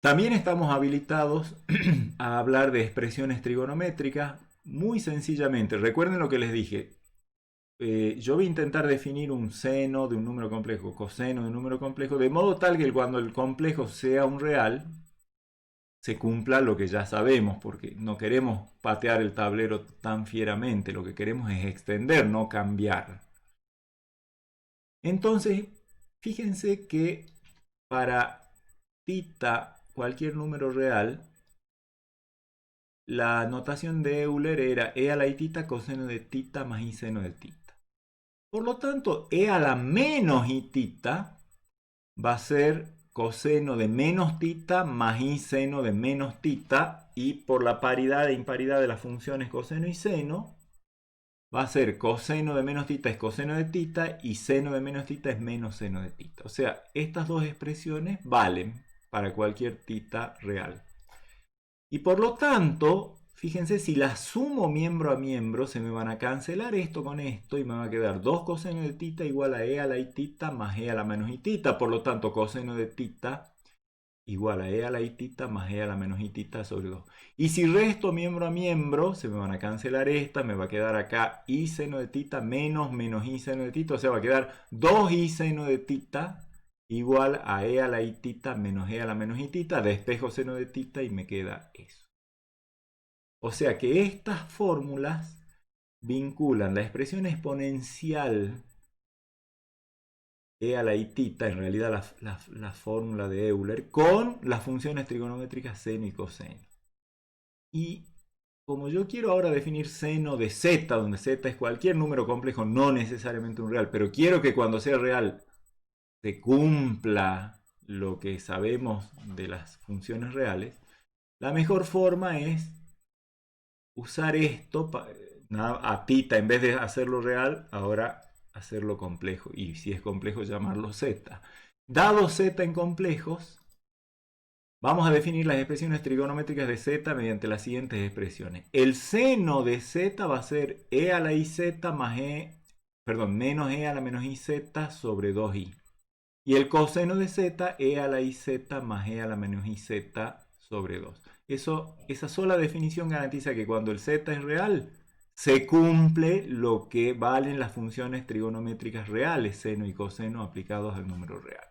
También estamos habilitados a hablar de expresiones trigonométricas muy sencillamente. Recuerden lo que les dije. Yo voy a intentar definir un seno de un número complejo, coseno de un número complejo, de modo tal que cuando el complejo sea un real, se cumpla lo que ya sabemos, porque no queremos patear el tablero tan fieramente, lo que queremos es extender, no cambiar. Entonces, fíjense que para tita, cualquier número real, la notación de Euler era e a la i tita coseno de tita más i seno de tita. Por lo tanto, e a la menos i tita va a ser coseno de menos tita más i seno de menos tita, y por la paridad e imparidad de las funciones coseno y seno, va a ser coseno de menos tita es coseno de tita y seno de menos tita es menos seno de tita. O sea, estas dos expresiones valen para cualquier tita real. Y por lo tanto, fíjense, si las sumo miembro a miembro, se me van a cancelar esto con esto y me va a quedar 2 coseno de tita igual a e a la i tita más e a la menos i tita. Por lo tanto, coseno de tita igual a e a la i tita más e a la menos i tita sobre 2. Y si resto miembro a miembro, se me van a cancelar estas, me va a quedar acá i seno de tita menos i seno de tita, o sea, va a quedar 2 i seno de tita igual a e a la i tita menos e a la menos i tita, despejo seno de tita y me queda eso. O sea que estas fórmulas vinculan la expresión exponencial e a la i tita, en realidad la fórmula de Euler, con las funciones trigonométricas seno y coseno. Y como yo quiero ahora definir seno de z, donde z es cualquier número complejo, no necesariamente un real, pero quiero que cuando sea real se cumpla lo que sabemos de las funciones reales, la mejor forma es usar esto a tita, en vez de hacerlo real, ahora hacerlo complejo. Y si es complejo, llamarlo z. Dado z en complejos, vamos a definir las expresiones trigonométricas de z mediante las siguientes expresiones. El seno de z va a ser e a la iz más menos e a la menos iz sobre 2i. Y el coseno de z, e a la iz más e a la menos iz sobre 2. Esa sola definición garantiza que cuando el z es real, se cumple lo que valen las funciones trigonométricas reales, seno y coseno, aplicados al número real.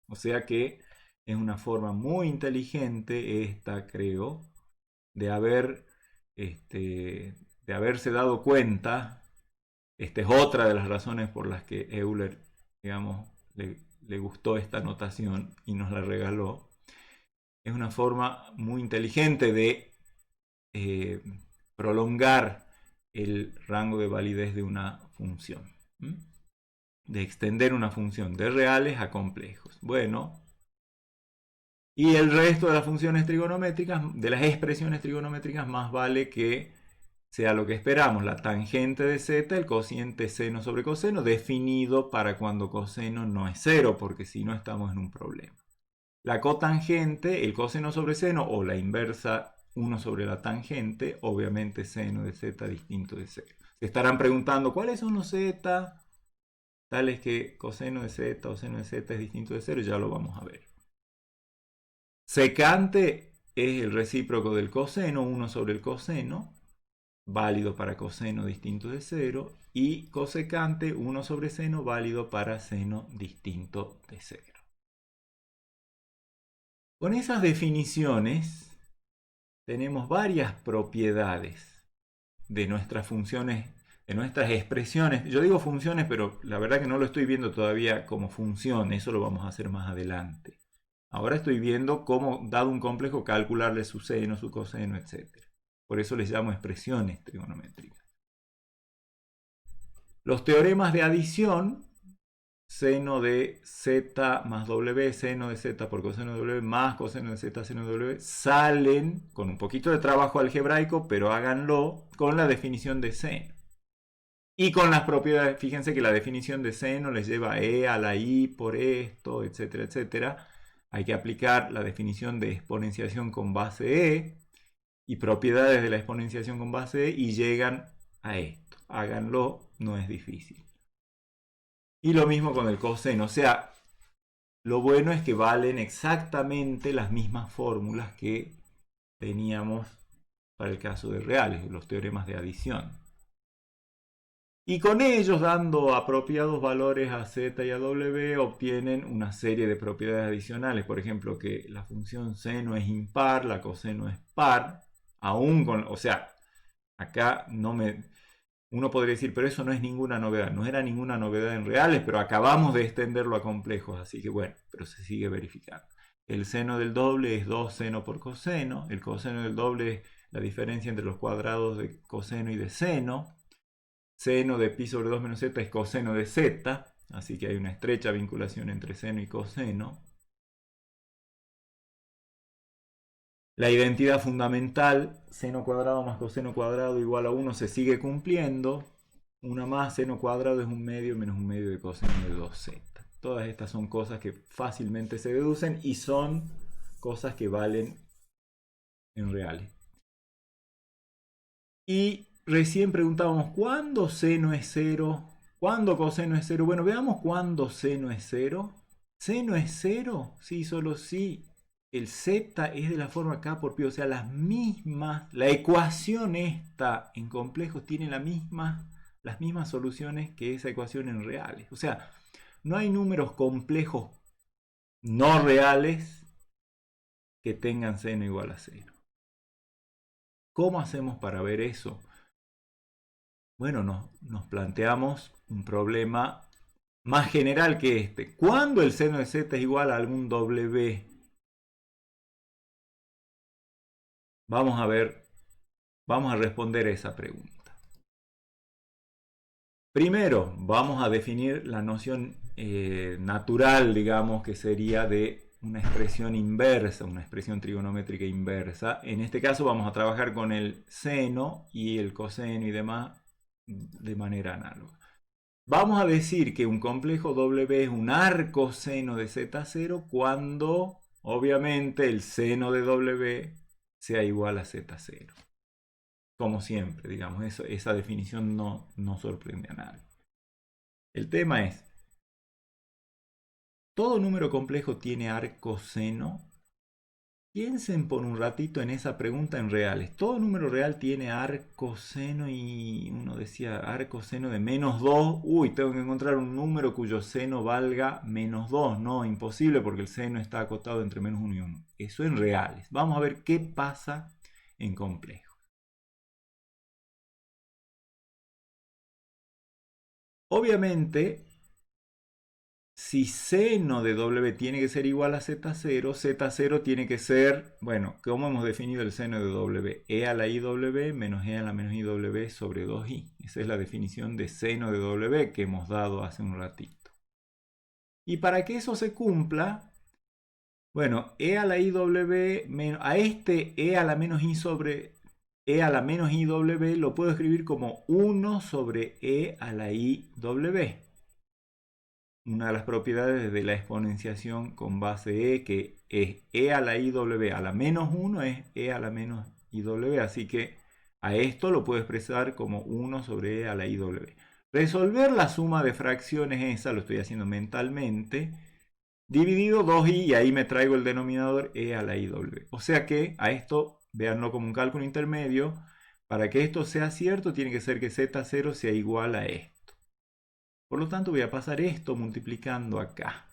O sea que es una forma muy inteligente esta, creo, de haberse dado cuenta. Esta es otra de las razones por las que Euler, digamos, le gustó esta notación y nos la regaló. Es una forma muy inteligente de prolongar el rango de validez de una función, de extender una función de reales a complejos. Bueno, y el resto de las funciones trigonométricas, de las expresiones trigonométricas, más vale que sea lo que esperamos, la tangente de z, el cociente seno sobre coseno, definido para cuando coseno no es cero, porque si no estamos en un problema. La cotangente, el coseno sobre seno, o la inversa 1 sobre la tangente, obviamente seno de z distinto de 0. Se estarán preguntando, ¿cuáles son los z? Tales que coseno de z o seno de z es distinto de 0, ya lo vamos a ver. Secante es el recíproco del coseno, 1 sobre el coseno, válido para coseno distinto de 0, y cosecante, 1 sobre seno, válido para seno distinto de 0. Con esas definiciones tenemos varias propiedades de nuestras funciones, de nuestras expresiones. Yo digo funciones, pero la verdad que no lo estoy viendo todavía como función, eso lo vamos a hacer más adelante. Ahora estoy viendo cómo, dado un complejo, calcularle su seno, su coseno, etc. Por eso les llamo expresiones trigonométricas. Los teoremas de adición, seno de z más w, seno de z por coseno de w más coseno de z seno de w, salen con un poquito de trabajo algebraico, pero háganlo con la definición de seno. Y con las propiedades, fíjense que la definición de seno les lleva e a la i por esto, etcétera, etcétera. Hay que aplicar la definición de exponenciación con base e y propiedades de la exponenciación con base e y llegan a esto. Háganlo, no es difícil. Y lo mismo con el coseno, o sea, Lo bueno es que valen exactamente las mismas fórmulas que teníamos para el caso de reales, los teoremas de adición. Y con ellos, dando apropiados valores a z y a w, obtienen una serie de propiedades adicionales. Por ejemplo, que la función seno es impar, la coseno es par, aún con, o sea, acá uno podría decir, pero eso no es ninguna novedad. No era ninguna novedad en reales, pero acabamos de extenderlo a complejos, así que bueno, pero se sigue verificando. El seno del doble es 2 seno por coseno. El coseno del doble es la diferencia entre los cuadrados de coseno y de seno. Seno de pi sobre 2 menos z es coseno de z, así que hay una estrecha vinculación entre seno y coseno. La identidad fundamental, seno cuadrado más coseno cuadrado igual a 1, se sigue cumpliendo. Una más, seno cuadrado es un medio menos un medio de coseno de 2z. Todas estas son cosas que fácilmente se deducen y son cosas que valen en reales. Y recién preguntábamos, ¿cuándo seno es 0? ¿Cuándo coseno es 0? Bueno, veamos cuándo seno es 0. ¿Seno es 0? Sí, solo si el z es de la forma k por pi, o sea, las mismas, la ecuación esta en complejos tiene las mismas soluciones que esa ecuación en reales. O sea, no hay números complejos no reales que tengan seno igual a 0. ¿Cómo hacemos para ver eso? Bueno, nos planteamos un problema más general que este. ¿Cuándo el seno de z es igual a algún w? Vamos a ver, vamos a responder esa pregunta. Primero, vamos a definir la noción natural, digamos, que sería de una expresión inversa, una expresión trigonométrica inversa. En este caso vamos a trabajar con el seno y el coseno y demás de manera análoga. Vamos a decir que un complejo W es un arcoseno de Z0 cuando, obviamente, el seno de W sea igual a Z0. Como siempre, digamos, esa definición no sorprende a nadie. El tema es, ¿todo número complejo tiene arcoseno? Piensen por un ratito en esa pregunta en reales. Todo número real tiene arcoseno y uno decía arcoseno de menos 2. Uy, tengo que encontrar un número cuyo seno valga menos 2. No, imposible porque el seno está acotado entre menos 1 y 1. Eso en reales. Vamos a ver qué pasa en complejos. Obviamente, si seno de W tiene que ser igual a Z0, Z0 tiene que ser, bueno, ¿cómo hemos definido el seno de W? E a la IW menos E a la menos IW sobre 2i. Esa es la definición de seno de W que hemos dado hace un ratito. Y para que eso se cumpla, bueno, E a la IW, a este E a la menos I sobre E a la menos IW lo puedo escribir como 1 sobre E a la IW. Una de las propiedades de la exponenciación con base e, que es e a la iw a la menos 1, es e a la menos iw. Así que a esto lo puedo expresar como 1 sobre e a la iw. Resolver la suma de fracciones esa, lo estoy haciendo mentalmente, dividido 2i y ahí me traigo el denominador e a la iw. O sea que a esto, véanlo como un cálculo intermedio, para que esto sea cierto tiene que ser que z0 sea igual a e. Por lo tanto voy a pasar esto multiplicando acá.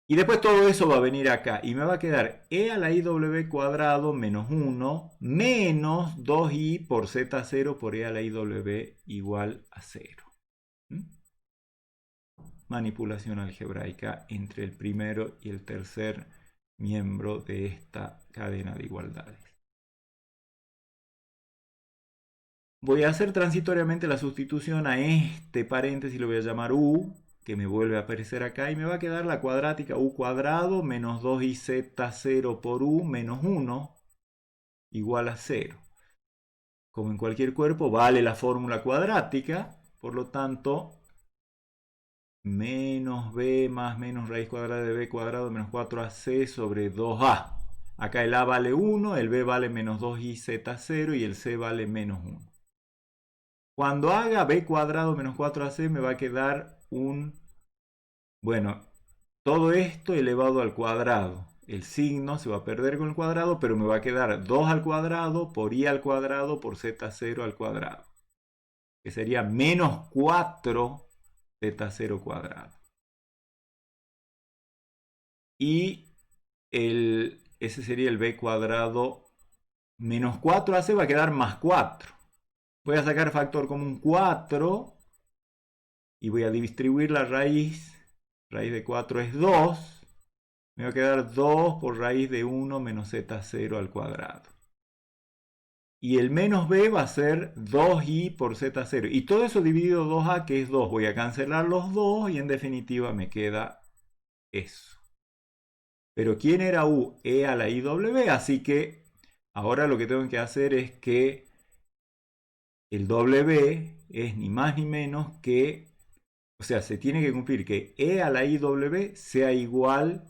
Y después todo eso va a venir acá. Y me va a quedar e a la iw cuadrado menos 1 menos 2i por z0 por e a la iw igual a 0. Manipulación algebraica entre el primero y el tercer miembro de esta cadena de igualdades. Voy a hacer transitoriamente la sustitución a este paréntesis, lo voy a llamar u, que me vuelve a aparecer acá, y me va a quedar la cuadrática u cuadrado menos 2iz0 por u menos 1 igual a 0. Como en cualquier cuerpo vale la fórmula cuadrática, por lo tanto, menos b más menos raíz cuadrada de b cuadrado menos 4ac sobre 2a. Acá el a vale 1, el b vale menos 2iz0 y el c vale menos 1. Cuando haga b cuadrado menos 4ac me va a quedar un, bueno, todo esto elevado al cuadrado. El signo se va a perder con el cuadrado, pero me va a quedar 2 al cuadrado por i al cuadrado por z0 al cuadrado, que sería menos 4 z0 cuadrado. Y ese sería el b cuadrado menos 4ac va a quedar más 4. Voy a sacar factor común 4 y voy a distribuir la raíz. Raíz de 4 es 2. Me va a quedar 2 por raíz de 1 menos z0 al cuadrado. Y el menos b va a ser 2i por z0. Y todo eso dividido 2a, que es 2. Voy a cancelar los 2 y en definitiva me queda eso. Pero ¿quién era u? E a la iw. Así que ahora lo que tengo que hacer es que el w es ni más ni menos que, o sea, se tiene que cumplir que e a la iw sea igual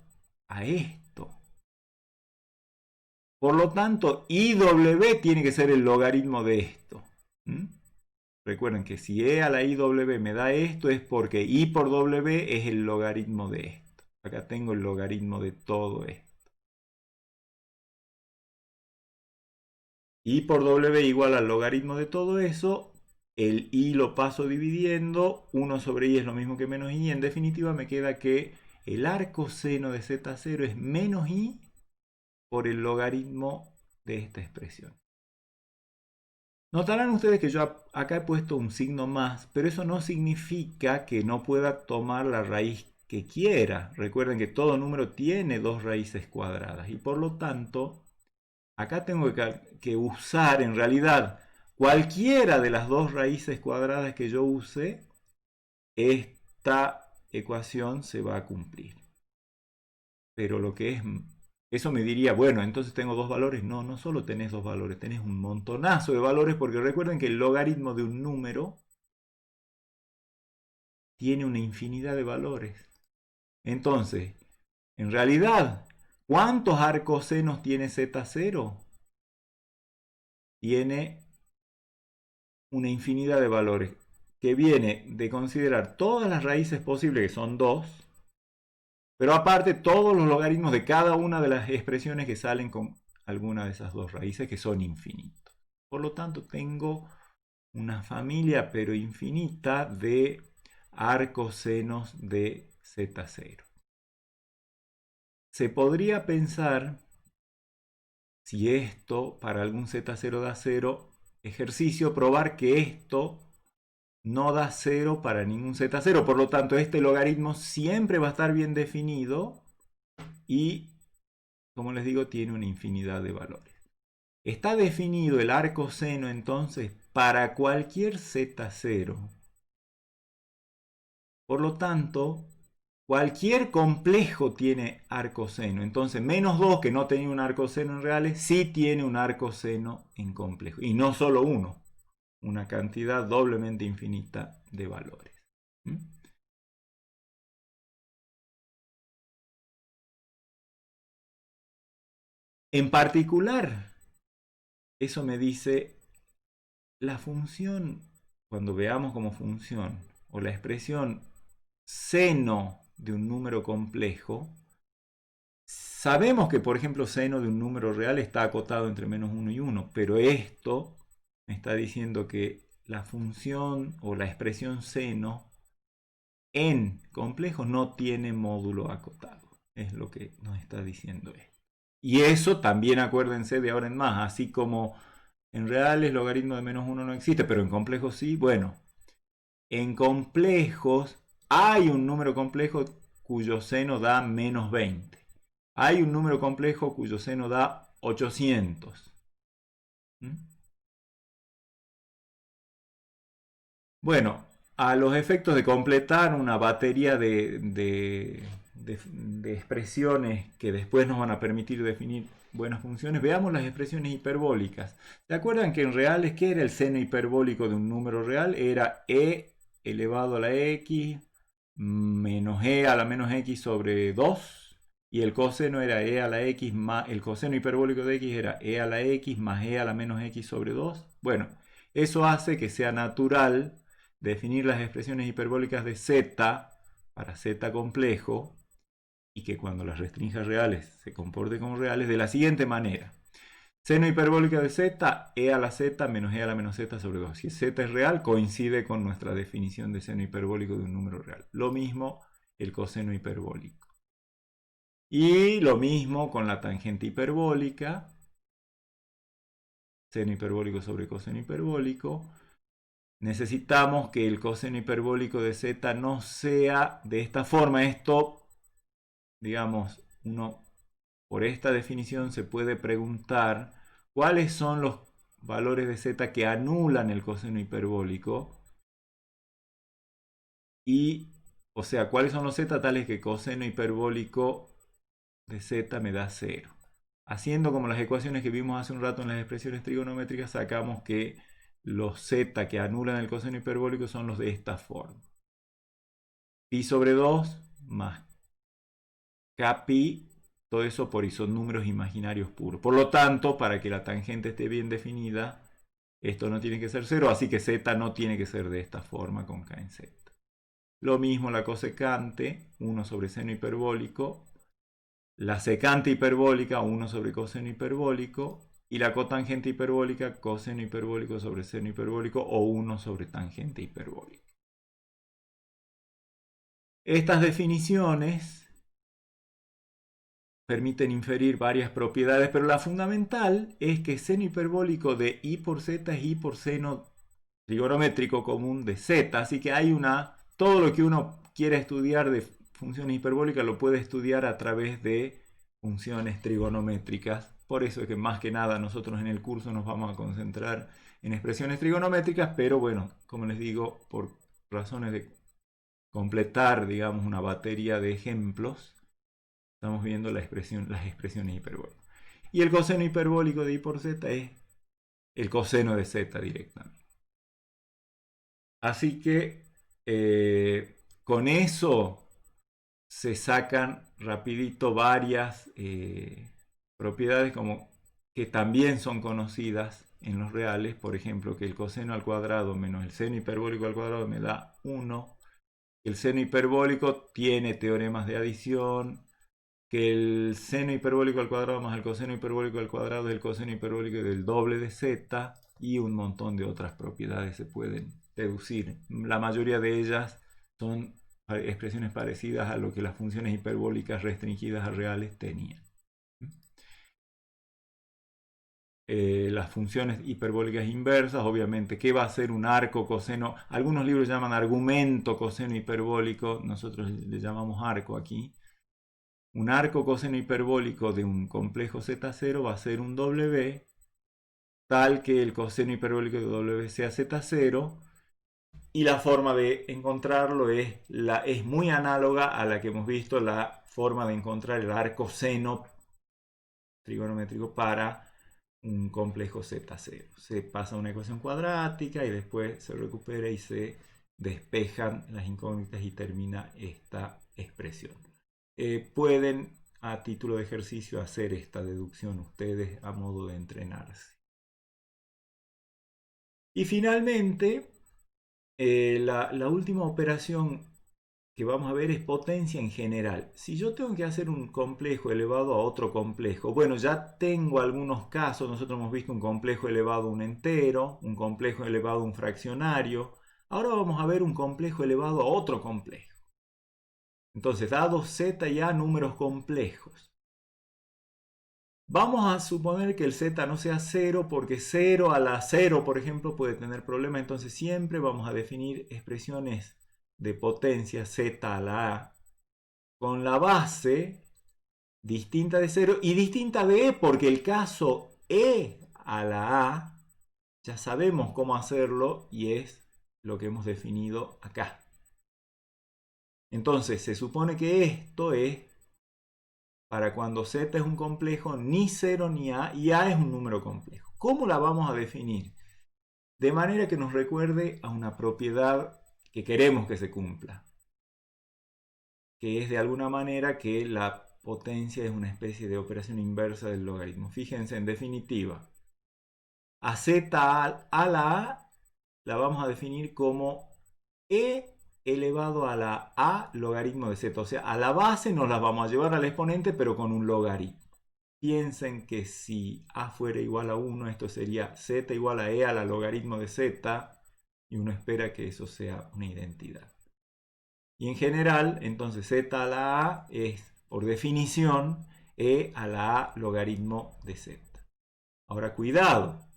a esto. Por lo tanto, iw tiene que ser el logaritmo de esto. Recuerden que si e a la iw me da esto es porque i por w es el logaritmo de esto. Acá tengo el logaritmo de todo esto. I por w igual al logaritmo de todo eso. El i lo paso dividiendo. 1 sobre i es lo mismo que menos i. En definitiva me queda que el arco seno de z0 es menos i por el logaritmo de esta expresión. Notarán ustedes que yo acá he puesto un signo más, pero eso no significa que no pueda tomar la raíz que quiera. Recuerden que todo número tiene dos raíces cuadradas y por lo tanto acá tengo que usar en realidad cualquiera de las dos raíces cuadradas que yo use, esta ecuación se va a cumplir. Pero lo que es, eso me diría, bueno, entonces tengo dos valores. No, no solo tenés dos valores, tenés un montonazo de valores, porque recuerden que el logaritmo de un número tiene una infinidad de valores. Entonces, en realidad, ¿cuántos arcosenos tiene z0? Tiene una infinidad de valores, que viene de considerar todas las raíces posibles, que son 2, pero aparte todos los logaritmos de cada una de las expresiones que salen con alguna de esas dos raíces, que son infinitos. Por lo tanto, tengo una familia, pero infinita, de arcosenos de z0. Se podría pensar, si esto para algún z0 da 0, ejercicio, probar que esto no da 0 para ningún z0. Por lo tanto, este logaritmo siempre va a estar bien definido y, como les digo, tiene una infinidad de valores. Está definido el arcoseno entonces para cualquier z0. Por lo tanto, cualquier complejo tiene arcoseno. Entonces, menos 2, que no tenía un arcoseno en reales, sí tiene un arcoseno en complejo. Y no solo uno, una cantidad doblemente infinita de valores. En particular, eso me dice la función, cuando veamos como función, o la expresión seno de un número complejo, sabemos que, por ejemplo, seno de un número real está acotado entre menos 1 y 1, pero esto me está diciendo que la función o la expresión seno en complejos no tiene módulo acotado. Es lo que nos está diciendo esto. Y eso también acuérdense de ahora en más, así como en reales logaritmo de menos 1 no existe, pero en complejos sí. Bueno, en complejos hay un número complejo cuyo seno da menos 20. Hay un número complejo cuyo seno da 800. Bueno, a los efectos de completar una batería de expresiones que después nos van a permitir definir buenas funciones, veamos las expresiones hiperbólicas. ¿Se acuerdan que en reales qué era el seno hiperbólico de un número real? Era e elevado a la x menos e a la menos x sobre 2. Y el coseno era e a la x más, el coseno hiperbólico de x era e a la x más e a la menos x sobre 2. Bueno, eso hace que sea natural definir las expresiones hiperbólicas de z para z complejo y que cuando las restrinja a reales se comporte como reales de la siguiente manera. Seno hiperbólica de z, e a la z menos e a la menos z sobre 2. Si z es real, coincide con nuestra definición de seno hiperbólico de un número real. Lo mismo el coseno hiperbólico. Y lo mismo con la tangente hiperbólica. Seno hiperbólico sobre coseno hiperbólico. Necesitamos que el coseno hiperbólico de z no sea de esta forma. Esto, digamos, uno por esta definición se puede preguntar cuáles son los valores de z que anulan el coseno hiperbólico y, o sea, cuáles son los z tales que coseno hiperbólico de z me da 0. Haciendo como las ecuaciones que vimos hace un rato en las expresiones trigonométricas, sacamos que los z que anulan el coseno hiperbólico son los de esta forma. Pi sobre 2 más kpi. Todo eso por son números imaginarios puros. Por lo tanto, para que la tangente esté bien definida, esto no tiene que ser 0, así que z no tiene que ser de esta forma con k en z. Lo mismo la cosecante, 1 sobre seno hiperbólico, la secante hiperbólica, 1 sobre coseno hiperbólico, y la cotangente hiperbólica, coseno hiperbólico sobre seno hiperbólico, o 1 sobre tangente hiperbólica. Estas definiciones permiten inferir varias propiedades, pero la fundamental es que seno hiperbólico de i por z es i por seno trigonométrico común de z, así que hay todo lo que uno quiera estudiar de funciones hiperbólicas lo puede estudiar a través de funciones trigonométricas. Por eso es que más que nada nosotros en el curso nos vamos a concentrar en expresiones trigonométricas, pero bueno, como les digo, por razones de completar, digamos, una batería de ejemplos, estamos viendo las expresiones hiperbólicas. Y el coseno hiperbólico de i por z es el coseno de z directamente. Así que con eso se sacan rapidito varias propiedades como que también son conocidas en los reales. Por ejemplo, que el coseno al cuadrado menos el seno hiperbólico al cuadrado me da 1. El seno hiperbólico tiene teoremas de adición. Que el seno hiperbólico al cuadrado más el coseno hiperbólico al cuadrado es el coseno hiperbólico del doble de z, y un montón de otras propiedades se pueden deducir. La mayoría de ellas son expresiones parecidas a lo que las funciones hiperbólicas restringidas a reales tenían. Las funciones hiperbólicas inversas, obviamente, ¿qué va a ser un arco coseno? Algunos libros llaman argumento coseno hiperbólico, nosotros le llamamos arco aquí. Un arco coseno hiperbólico de un complejo Z0 va a ser un W, tal que el coseno hiperbólico de W sea Z0, y la forma de encontrarlo es muy análoga a la que hemos visto, la forma de encontrar el arco seno trigonométrico para un complejo Z0. Se pasa una ecuación cuadrática y después se recupera y se despejan las incógnitas y termina esta expresión. Pueden a título de ejercicio hacer esta deducción ustedes a modo de entrenarse. Y finalmente, la última operación que vamos a ver es potencia en general. Si yo tengo que hacer un complejo elevado a otro complejo, bueno, ya tengo algunos casos. Nosotros hemos visto un complejo elevado a un entero, un complejo elevado a un fraccionario. Ahora vamos a ver un complejo elevado a otro complejo. Entonces, dados z y a números complejos, vamos a suponer que el z no sea 0, porque 0 a la 0, por ejemplo, puede tener problemas. Entonces siempre vamos a definir expresiones de potencia z a la a con la base distinta de 0 y distinta de e, porque el caso e a la a ya sabemos cómo hacerlo y es lo que hemos definido acá. Entonces se supone que esto es para cuando z es un complejo ni 0 ni a, y a es un número complejo. ¿Cómo la vamos a definir? De manera que nos recuerde a una propiedad que queremos que se cumpla, que es de alguna manera que la potencia es una especie de operación inversa del logaritmo. Fíjense, en definitiva, a z a la a la vamos a definir como e elevado a la a logaritmo de z. O sea, a la base nos las vamos a llevar al exponente, pero con un logaritmo. Piensen que si a fuera igual a 1, esto sería z igual a e a la logaritmo de z, y uno espera que eso sea una identidad. Y en general, entonces z a la a es, por definición, e a la a logaritmo de z. Ahora, cuidado.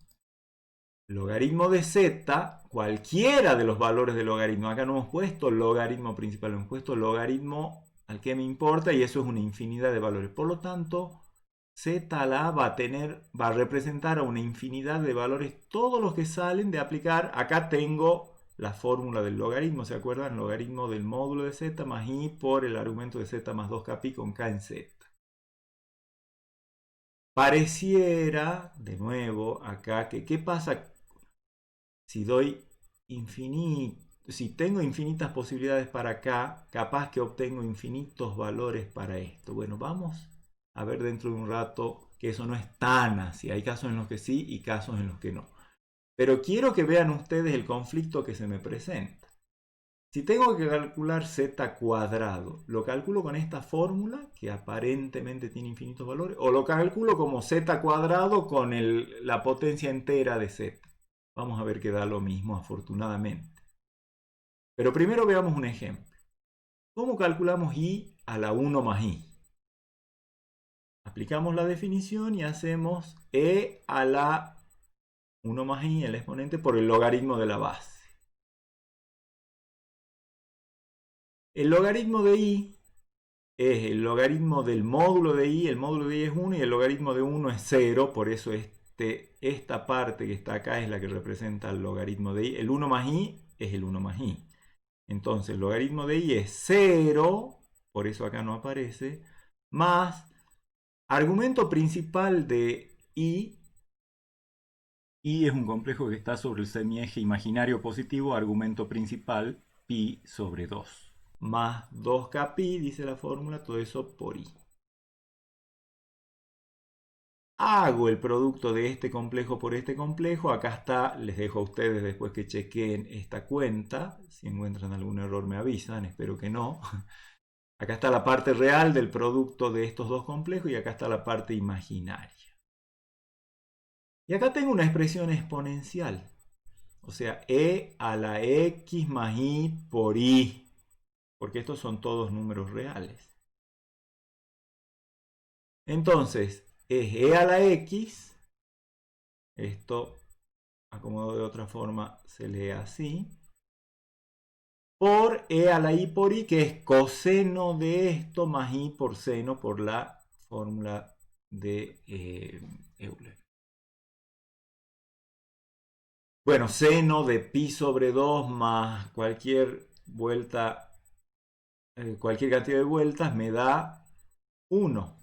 Logaritmo de z, cualquiera de los valores de logaritmo. Acá no hemos puesto logaritmo principal, hemos puesto logaritmo al que me importa y eso es una infinidad de valores. Por lo tanto, z a la a va a representar a una infinidad de valores, todos los que salen de aplicar. Acá tengo la fórmula del logaritmo, ¿se acuerdan? Logaritmo del módulo de z más i por el argumento de z más 2kpi con k en z. Pareciera, de nuevo, acá, que ¿qué pasa si doy infinito? Si tengo infinitas posibilidades para acá, capaz que obtengo infinitos valores para esto. Bueno, vamos a ver dentro de un rato que eso no es tan así. Hay casos en los que sí y casos en los que no. Pero quiero que vean ustedes el conflicto que se me presenta. Si tengo que calcular z cuadrado, ¿lo calculo con esta fórmula que aparentemente tiene infinitos valores? ¿O lo calculo como z cuadrado con la potencia entera de z? Vamos a ver que da lo mismo, afortunadamente. Pero primero veamos un ejemplo. ¿Cómo calculamos i a la 1 más i? Aplicamos la definición y hacemos e a la 1 más i, el exponente, por el logaritmo de la base. El logaritmo de i es el logaritmo del módulo de i. El módulo de i es 1 y el logaritmo de 1 es 0. Por eso esta parte que está acá es la que representa el logaritmo de i. El 1 más i es el 1 más i. Entonces el logaritmo de i es 0, por eso acá no aparece, más argumento principal de i. I es un complejo que está sobre el semieje imaginario positivo, argumento principal, pi sobre 2. Más 2kpi, dice la fórmula, todo eso por i. Hago el producto de este complejo por este complejo. Acá está, les dejo a ustedes después que chequeen esta cuenta. Si encuentran algún error me avisan, espero que no. Acá está la parte real del producto de estos dos complejos y acá está la parte imaginaria. Y acá tengo una expresión exponencial. O sea, e a la x más i por i. Porque estos son todos números reales. Entonces, es e a la x. Esto, acomodado de otra forma, se lee así. Por e a la i por i, que es coseno de esto más i por seno por la fórmula de Euler. Bueno, seno de pi sobre 2 más cualquier vuelta, cualquier cantidad de vueltas me da 1.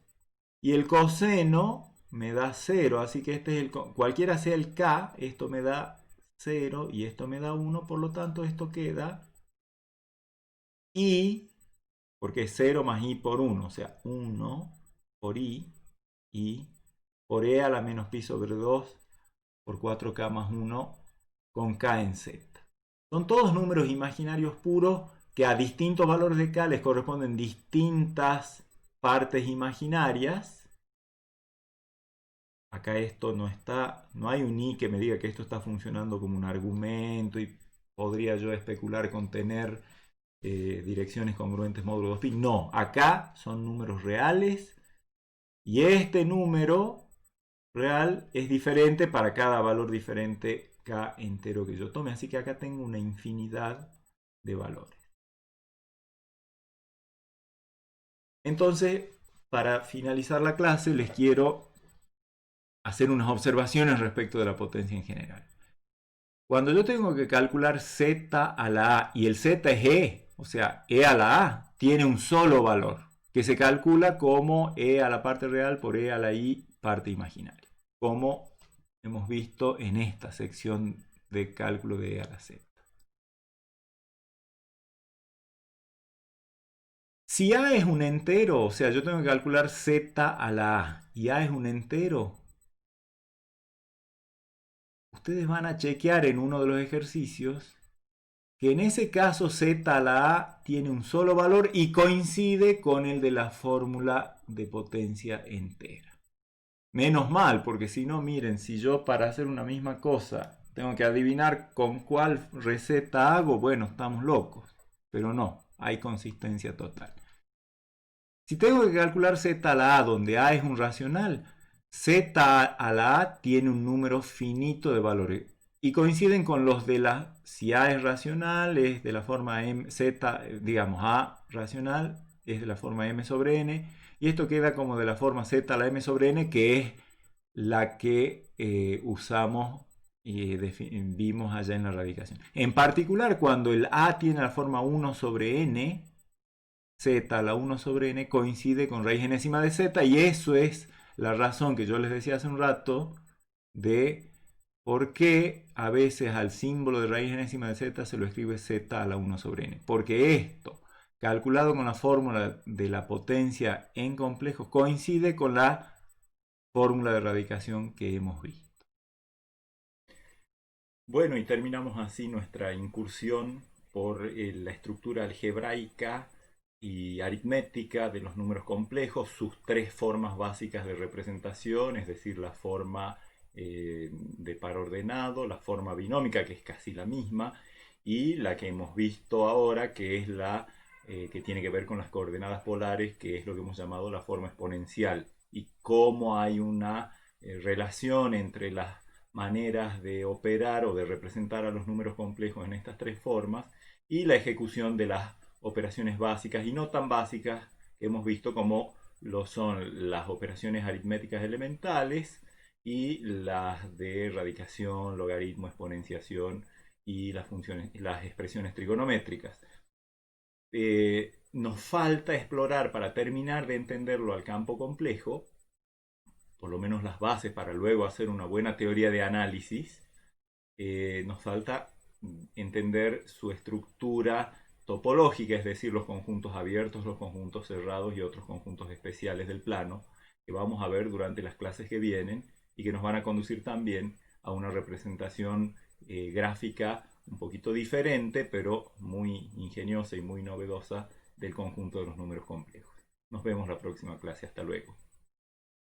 Y el coseno me da 0. Así que este es cualquiera sea el k, esto me da 0 y esto me da 1. Por lo tanto, esto queda i, porque es 0 más i por 1. O sea, 1 por i por e a la menos pi sobre 2 por 4k más 1 con k en z. Son todos números imaginarios puros que a distintos valores de k les corresponden distintas partes imaginarias. Acá esto no está, no hay un i que me diga que esto está funcionando como un argumento y podría yo especular con tener direcciones congruentes módulo 2pi. No, acá son números reales y este número real es diferente para cada valor diferente k entero que yo tome. Así que acá tengo una infinidad de valores. Entonces, para finalizar la clase, les quiero hacer unas observaciones respecto de la potencia en general. Cuando yo tengo que calcular z a la a y el z es e, o sea, e a la a tiene un solo valor que se calcula como e a la parte real por e a la i parte imaginaria, como hemos visto en esta sección de cálculo de e a la z. Si a es un entero, o sea, yo tengo que calcular z a la a y a es un entero, ustedes van a chequear en uno de los ejercicios que en ese caso z a la a tiene un solo valor y coincide con el de la fórmula de potencia entera. Menos mal, porque si no, miren, si yo para hacer una misma cosa tengo que adivinar con cuál receta hago, bueno, estamos locos. Pero no, hay consistencia total. Si tengo que calcular z a la a, donde a es un racional, z a la a tiene un número finito de valores. Y coinciden con los de la, si a es racional, es de la forma m, z, digamos, a racional, es de la forma m sobre n. Y esto queda como de la forma z a la m sobre n, que es la que usamos y vimos allá en la radicación. En particular, cuando el a tiene la forma 1 sobre n, z a la 1 sobre n coincide con raíz enésima de z, y eso es la razón que yo les decía hace un rato de por qué a veces al símbolo de raíz enésima de z se lo escribe z a la 1 sobre n. Porque esto, calculado con la fórmula de la potencia en complejos, coincide con la fórmula de radicación que hemos visto. Bueno, y terminamos así nuestra incursión por la estructura algebraica y aritmética de los números complejos, sus tres formas básicas de representación, es decir, la forma de par ordenado, la forma binómica, que es casi la misma, y la que hemos visto ahora, que es la que tiene que ver con las coordenadas polares, que es lo que hemos llamado la forma exponencial, y cómo hay una relación entre las maneras de operar o de representar a los números complejos en estas tres formas y la ejecución de las operaciones básicas y no tan básicas que hemos visto como lo son las operaciones aritméticas elementales y las de radicación, logaritmo, exponenciación y las funciones, las expresiones trigonométricas. Nos falta explorar para terminar de entenderlo al campo complejo, por lo menos las bases para luego hacer una buena teoría de análisis. Nos falta entender su estructura topológica, es decir, los conjuntos abiertos, los conjuntos cerrados y otros conjuntos especiales del plano, que vamos a ver durante las clases que vienen y que nos van a conducir también a una representación gráfica un poquito diferente, pero muy ingeniosa y muy novedosa del conjunto de los números complejos. Nos vemos la próxima clase. Hasta luego.